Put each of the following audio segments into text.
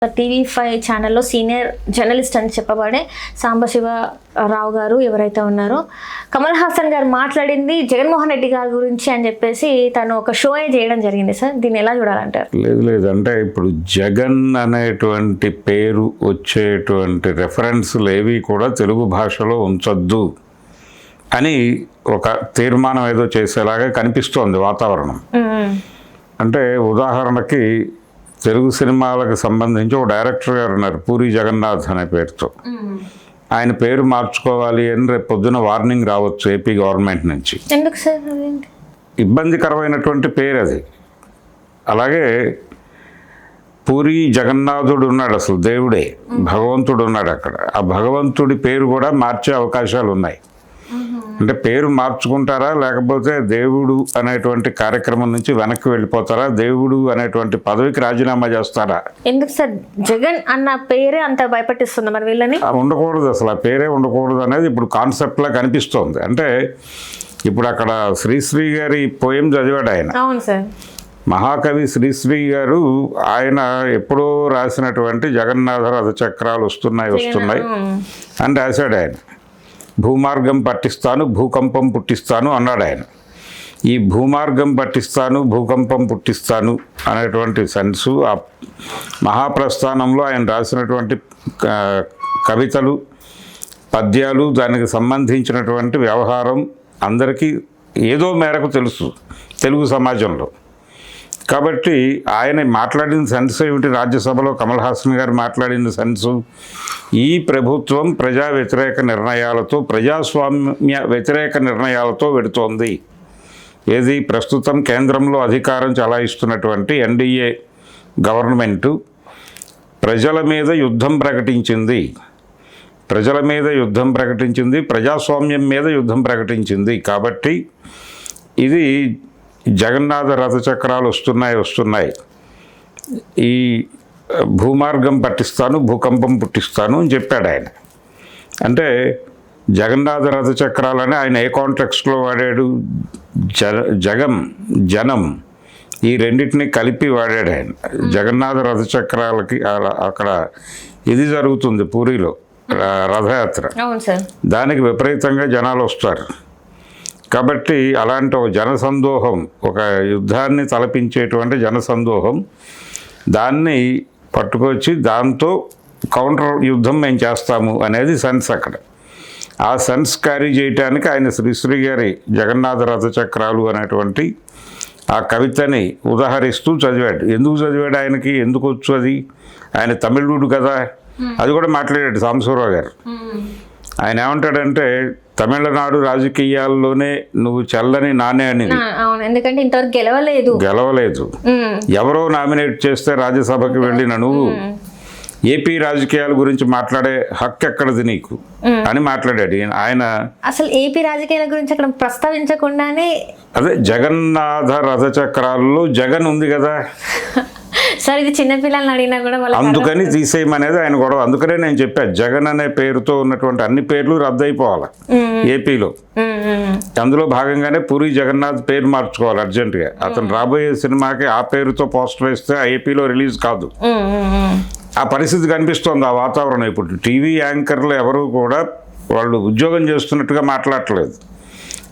TV5 ఛానల్లో senior journalist అని చెప్పబడే సాంబశివరావు గారు ఎవరైతే ఉన్నారో కమల్ హాసన్ గారు మాట్లాడింది జగన్మోహన్ రెడ్డి గారి గురించి అని చెప్పేసి తను ఒక షో చేయడం జరిగింది సార్. దీన్ని ఎలా చూడాలంటారు? లేదు అంటే ఇప్పుడు జగన్ అనేటువంటి పేరు వచ్చేటువంటి రెఫరెన్స్లు ఏవి కూడా తెలుగు భాషలో ఉంచొద్దు అని ఒక తీర్మానం ఏదో చేసేలాగా కనిపిస్తోంది వాతావరణం. అంటే ఉదాహరణకి తెలుగు సినిమాలకు సంబంధించి ఒక డైరెక్టర్ గారు ఉన్నారు, పూరి జగన్నాథ్ అనే పేరుతో. ఆయన పేరు మార్చుకోవాలి అని రేపు పొద్దున వార్నింగ్ రావచ్చు ఏపీ గవర్నమెంట్ నుంచి. ఎందుకు సార్? ఇబ్బందికరమైనటువంటి పేరు అది. అలాగే పూరి జగన్నాథుడు ఉన్నాడు, అసలు దేవుడే, భగవంతుడు ఉన్నాడు అక్కడ. ఆ భగవంతుడి పేరు కూడా మార్చే అవకాశాలు ఉన్నాయి. అంటే పేరు మార్చుకుంటారా, లేకపోతే దేవుడు అనేటువంటి కార్యక్రమం నుంచి వెనక్కి వెళ్ళిపోతారా, దేవుడు అనేటువంటి పదవికి రాజీనామా చేస్తారా? ఎందుకు సార్ జగన్ అన్న పేరే అంత భయపెట్టిస్తుంది మరి వీళ్ళని? ఉండకూడదు, అసలు ఆ పేరే ఉండకూడదు అనేది ఇప్పుడు కాన్సెప్ట్లా కనిపిస్తోంది. అంటే ఇప్పుడు అక్కడ శ్రీశ్రీ గారి పోయం చదివాడు ఆయన. అవును సార్. మహాకవి శ్రీశ్రీ గారు ఆయన ఎప్పుడో రాసినటువంటి జగన్నాథ రథచక్రాలు వస్తున్నాయి అని రాశాడు ఆయన. భూమార్గం పట్టిస్తాను, భూకంపం పుట్టిస్తాను అన్నాడు ఆయన. ఈ భూమార్గం పట్టిస్తాను, భూకంపం పుట్టిస్తాను అనేటువంటి సెన్సు ఆ మహాప్రస్థానంలో ఆయన రాసినటువంటి కవితలు, పద్యాలు, దానికి సంబంధించినటువంటి వ్యవహారం అందరికీ ఏదో మేరకు తెలుసు తెలుగు సమాజంలో. కాబట్టి ఆయన మాట్లాడిన సెన్స్ ఏమిటి? రాజ్యసభలో కమల్ హాసన్ గారు మాట్లాడిన సెన్సు, ఈ ప్రభుత్వం ప్రజా వ్యతిరేక నిర్ణయాలతో, ప్రజాస్వామ్య వ్యతిరేక నిర్ణయాలతో వెడుతోంది. ఏది ప్రస్తుతం కేంద్రంలో అధికారం చలాయిస్తున్నటువంటి ఎన్డీఏ గవర్నమెంటు ప్రజల మీద యుద్ధం ప్రకటించింది, ప్రజాస్వామ్యం మీద యుద్ధం ప్రకటించింది. కాబట్టి ఇది జగన్నాథ రథచక్రాలు వస్తున్నాయి, ఈ భూమార్గం పట్టిస్తాను, భూకంపం పుట్టిస్తాను అని చెప్పాడు ఆయన. అంటే జగన్నాథ రథచక్రాలని ఆయన ఏ కాంటెక్స్ట్లో వాడాడు? జనం ఈ రెండింటిని కలిపి వాడాడు ఆయన. జగన్నాథ రథచక్రాలకి అక్కడ ఇది జరుగుతుంది పూరిలో, రథయాత్ర. దానికి విపరీతంగా జనాలు వస్తారు. కాబట్టి అలాంటి ఒక జనసందోహం, ఒక యుద్ధాన్ని తలపించేటువంటి జనసందోహం, దాన్ని పట్టుకొచ్చి దాంతో కౌంటర్ యుద్ధం మేము చేస్తాము అనేది సెన్స్ అక్కడ. ఆ సెన్స్ క్యారీ చేయటానికి ఆయన శ్రీశ్రీ గారి జగన్నాథ రథచక్రాలు అనేటువంటి ఆ కవితని ఉదాహరిస్తూ చదివాడు. ఎందుకు చదివాడు? ఆయనకి ఎందుకు వచ్చు అది? ఆయన తమిళుడు కదా. అది కూడా మాట్లాడాడు సాంబశివరావు గారు. ఆయన ఏమంటాడంటే, తమిళనాడు రాజకీయాల్లోనే నువ్వు చల్లని నానే అని. ఎందుకంటే ఇంతవరకు గెలవలేదు. ఎవరో నామినేట్ చేస్తే రాజ్యసభకి వెళ్ళిన నువ్వు ఏపీ రాజకీయాల గురించి మాట్లాడే హక్కు ఎక్కడది నీకు అని మాట్లాడాడు ఆయన. అసలు ఏపీ రాజకీయాల గురించి అక్కడ ప్రస్తావించకుండానే అదే జగన్నాథ రథచక్రాల్లో జగన్ ఉంది కదా సార్, ఇది చిన్నపిల్లల్ని అడిగినా కూడా అందుకని తీసేయమనేది ఆయన గొడవ. అందుకనే నేను చెప్పాను, జగన్ అనే పేరుతో ఉన్నటువంటి అన్ని పేర్లు రద్దయిపోవాలి ఏపీలో. అందులో భాగంగానే పూరి జగన్నాథ్ పేరు మార్చుకోవాలి అర్జెంటుగా. అతను రాబోయే సినిమాకి ఆ పేరుతో పోస్టర్ వేస్తే ఆ ఏపీలో రిలీజ్ కాదు. ఆ పరిస్థితి కనిపిస్తోంది, ఆ వాతావరణం. ఇప్పుడు టీవీ యాంకర్లు ఎవరు కూడా వాళ్ళు ఉద్యోగం చేస్తున్నట్టుగా మాట్లాడట్లేదు,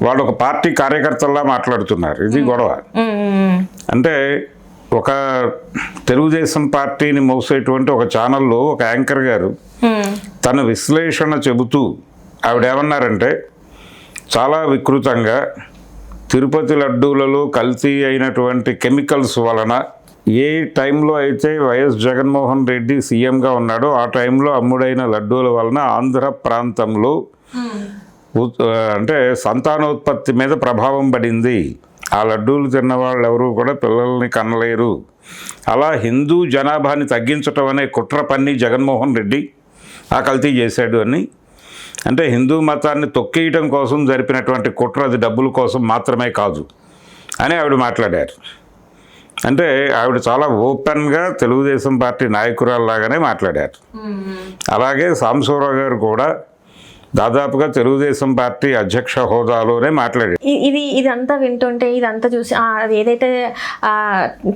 వాళ్ళు ఒక పార్టీ కార్యకర్తల్లా మాట్లాడుతున్నారు. ఇది గొడవ. అంటే ఒక తెలుగుదేశం పార్టీని మోసేటువంటి ఒక ఛానల్లో ఒక యాంకర్ గారు తన విశ్లేషణ చెబుతూ ఆవిడేమన్నారంటే, చాలా వికృతంగా తిరుపతి లడ్డూలలో కల్తీ అయినటువంటి కెమికల్స్ వలన ఏ టైంలో అయితే వైఎస్ జగన్మోహన్ రెడ్డి సీఎంగా ఉన్నాడో ఆ టైంలో అమ్ముడైన లడ్డూల వలన ఆంధ్ర ప్రాంతంలో అంటే సంతానోత్పత్తి మీద ప్రభావం పడింది. ఆ లడ్డూలు తిన్న వాళ్ళు ఎవరు కూడా పిల్లల్ని కనలేరు. అలా హిందూ జనాభాని తగ్గించటం అనే కుట్ర పన్ని జగన్మోహన్ రెడ్డి ఆ కల్తీ చేశాడు అని. అంటే హిందూ మతాన్ని తొక్కేయటం కోసం జరిపినటువంటి కుట్ర, అది డబ్బుల కోసం మాత్రమే కాదు అని ఆవిడ మాట్లాడారు. అంటే ఆవిడ చాలా ఓపెన్గా తెలుగుదేశం పార్టీ నాయకురాల్లాగానే మాట్లాడారు. అలాగే సాంబశివరావు గారు కూడా దాదాపుగా తెలుగుదేశం పార్టీ అధ్యక్ష హోదాలోనే మాట్లాడాడు. ఇదంతా వింటుంటే, ఇదంతా చూసి అది ఏదైతే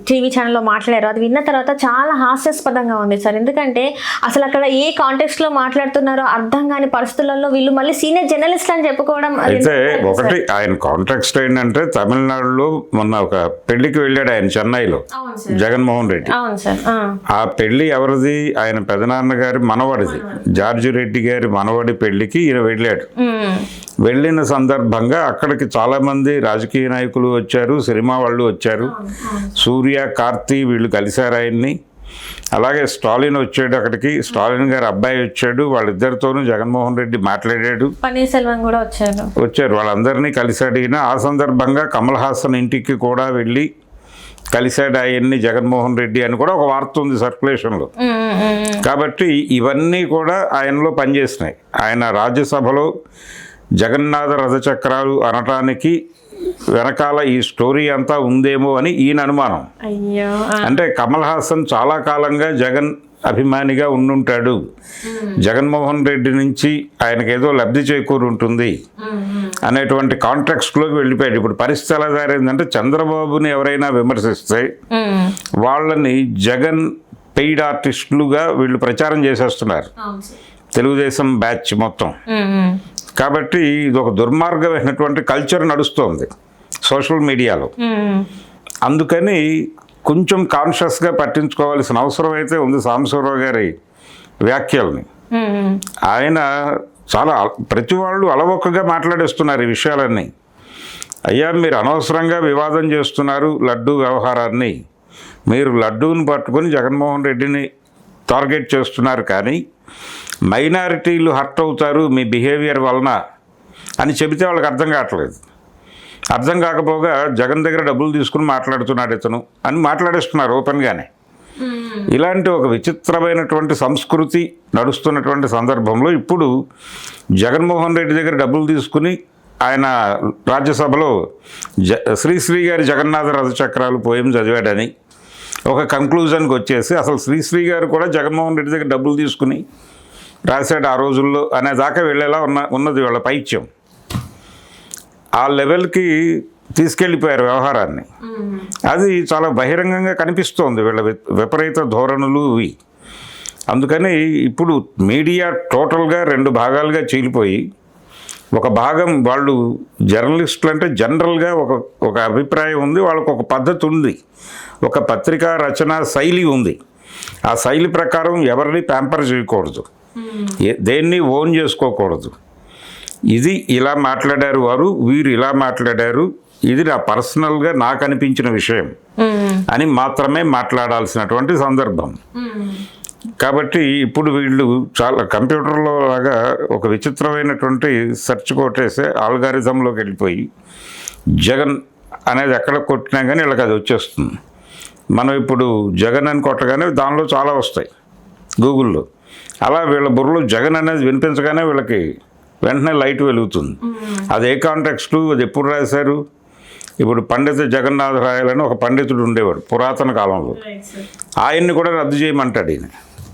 టీవీ ఛానల్లో మాట్లాడారో అది విన్న తర్వాత చాలా హాస్యాస్పదంగా ఉంది సార్. ఎందుకంటే అసలు అక్కడ ఏ కాంటెక్స్ట్ లో మాట్లాడుతున్నారో అర్థం కాని పరిస్థితులలో వీళ్ళు మళ్ళీ సీనియర్ జర్నలిస్ట్ అని చెప్పుకోవడం. అయితే ఒకటి ఆయన కాంటెక్స్ట్ ఏంటంటే, తమిళనాడులో మొన్న ఒక పెళ్లికి వెళ్ళాడు ఆయన, చెన్నైలో, జగన్మోహన్ రెడ్డి. ఆ పెళ్లి ఎవరిది? ఆయన పెదనాన్న గారి మనవడిది, జార్జి రెడ్డి గారి మనవడి పెళ్లికి ఈయన వెళ్ళాడు. వెళ్ళిన సందర్భంగా అక్కడికి చాలా మంది రాజకీయ నాయకులు వచ్చారు, సినిమా వాళ్ళు వచ్చారు. సూర్య, కార్తీ వీళ్ళు కలిశారు ఆయన్ని. అలాగే స్టాలిన్ వచ్చాడు అక్కడికి, స్టాలిన్ గారి అబ్బాయి వచ్చాడు. వాళ్ళిద్దరితోనూ జగన్మోహన్ రెడ్డి మాట్లాడాడు. పన్నీర్సెల్వం కూడా వచ్చారు. వాళ్ళందరినీ కలిశాడు ఈయన. ఆ సందర్భంగా కమల్ హాసన్ ఇంటికి కూడా వెళ్ళి కలిశాడు ఆయన్ని జగన్మోహన్ రెడ్డి అని కూడా ఒక వార్త ఉంది సర్క్యులేషన్లో. కాబట్టి ఇవన్నీ కూడా ఆయనలో పనిచేసినాయి. ఆయన రాజ్యసభలో జగన్నాథ రథచక్రాలు అనటానికి వెనకాల ఈ స్టోరీ అంతా ఉందేమో అని ఈయన అనుమానం. అంటే కమల్ హాసన్ చాలా కాలంగా జగన్ అభిమానిగా ఉండుంటాడు. జగన్మోహన్ రెడ్డి నుంచి ఆయనకు ఏదో లబ్ధి చేకూరు ఉంటుంది అనేటువంటి కాంటెక్స్ట్లోకి వెళ్ళిపోయాడు. ఇప్పుడు పరిస్థితి ఎలా జరిగిందంటే, చంద్రబాబుని ఎవరైనా విమర్శిస్తే వాళ్ళని జగన్ పెయిడ్ ఆర్టిస్టులుగా వీళ్ళు ప్రచారం చేసేస్తున్నారు, తెలుగుదేశం బ్యాచ్ మొత్తం. కాబట్టి ఇది ఒక దుర్మార్గమైనటువంటి కల్చర్ నడుస్తోంది సోషల్ మీడియాలో. అందుకని కొంచెం కాన్షియస్గా పట్టించుకోవాల్సిన అవసరం అయితే ఉంది సాంబశివరావు గారి వ్యాఖ్యల్ని. ఆయన చాలా ప్రతి వాళ్ళు అలవోకగా మాట్లాడేస్తున్నారు ఈ విషయాలన్నీ. అయ్యా, మీరు అనవసరంగా వివాదం చేస్తున్నారు లడ్డూ వ్యవహారాన్ని. మీరు లడ్డూని పట్టుకొని జగన్మోహన్ రెడ్డిని టార్గెట్ చేస్తున్నారు, కానీ మైనారిటీలు హర్ట్ అవుతారు మీ బిహేవియర్ వలన అని చెబితే వాళ్ళకి అర్థం కావట్లేదు. అర్థం కాకపోగా జగన్ దగ్గర డబ్బులు తీసుకుని మాట్లాడుతున్నాడు ఇతను అని మాట్లాడేస్తున్నారు ఓపెన్గానే. ఇలాంటి ఒక విచిత్రమైనటువంటి సంస్కృతి నడుస్తున్నటువంటి సందర్భంలో ఇప్పుడు జగన్మోహన్ రెడ్డి దగ్గర డబ్బులు తీసుకుని ఆయన రాజ్యసభలో శ్రీశ్రీ గారి జగన్నాథ రథచక్రాలు పోయం చదివాడని ఒక కంక్లూజన్కి వచ్చేసి, అసలు శ్రీశ్రీ గారు కూడా జగన్మోహన్ రెడ్డి దగ్గర డబ్బులు తీసుకుని రాశాడు ఆ రోజుల్లో అనేదాకా వెళ్ళేలా ఉన్నది వీళ్ళ పైత్యం. ఆ లెవెల్కి తీసుకెళ్ళిపోయారు వ్యవహారాన్ని. అది చాలా బహిరంగంగా కనిపిస్తోంది వీళ్ళ విపరీత ధోరణులు ఇవి. అందుకని ఇప్పుడు మీడియా టోటల్గా రెండు భాగాలుగా చీలిపోయి, ఒక భాగం వాళ్ళు జర్నలిస్టులు అంటే జనరల్గా ఒక అభిప్రాయం ఉంది, వాళ్ళకు ఒక పద్ధతి ఉంది, ఒక పత్రికా రచన శైలి ఉంది. ఆ శైలి ప్రకారం ఎవరిని ప్యాంపర్ చేయకూడదు, దేన్ని ఓన్ చేసుకోకూడదు. ఇది ఇలా మాట్లాడారు వారు, వీరు ఇలా మాట్లాడారు, ఇది నా పర్సనల్గా నాకు అనిపించిన విషయం అని మాత్రమే మాట్లాడాల్సినటువంటి సందర్భం. కాబట్టి ఇప్పుడు వీళ్ళు చాలా కంప్యూటర్లో లాగా ఒక విచిత్రమైనటువంటి సెర్చ్ కొట్టేసే ఆల్గారిజంలోకి వెళ్ళిపోయి జగన్ అనేది ఎక్కడ కొట్టినా కానీ వీళ్ళకి అది వచ్చేస్తుంది. మనం ఇప్పుడు జగన్ అని కొట్టగానే దానిలో చాలా వస్తాయి గూగుల్లో. అలా వీళ్ళ బుర్రలో జగన్ అనేది వినిపించగానే వీళ్ళకి వెంటనే లైట్ వెలుగుతుంది. అది ఏ కాంటెక్స్టు, అది ఎప్పుడు రాశారు? ఇప్పుడు పండిత జగన్నాథ రాయలని ఒక పండితుడు ఉండేవాడు పురాతన కాలంలో. ఆయన్ని కూడా రద్దు చేయమంటాడు ఈయన.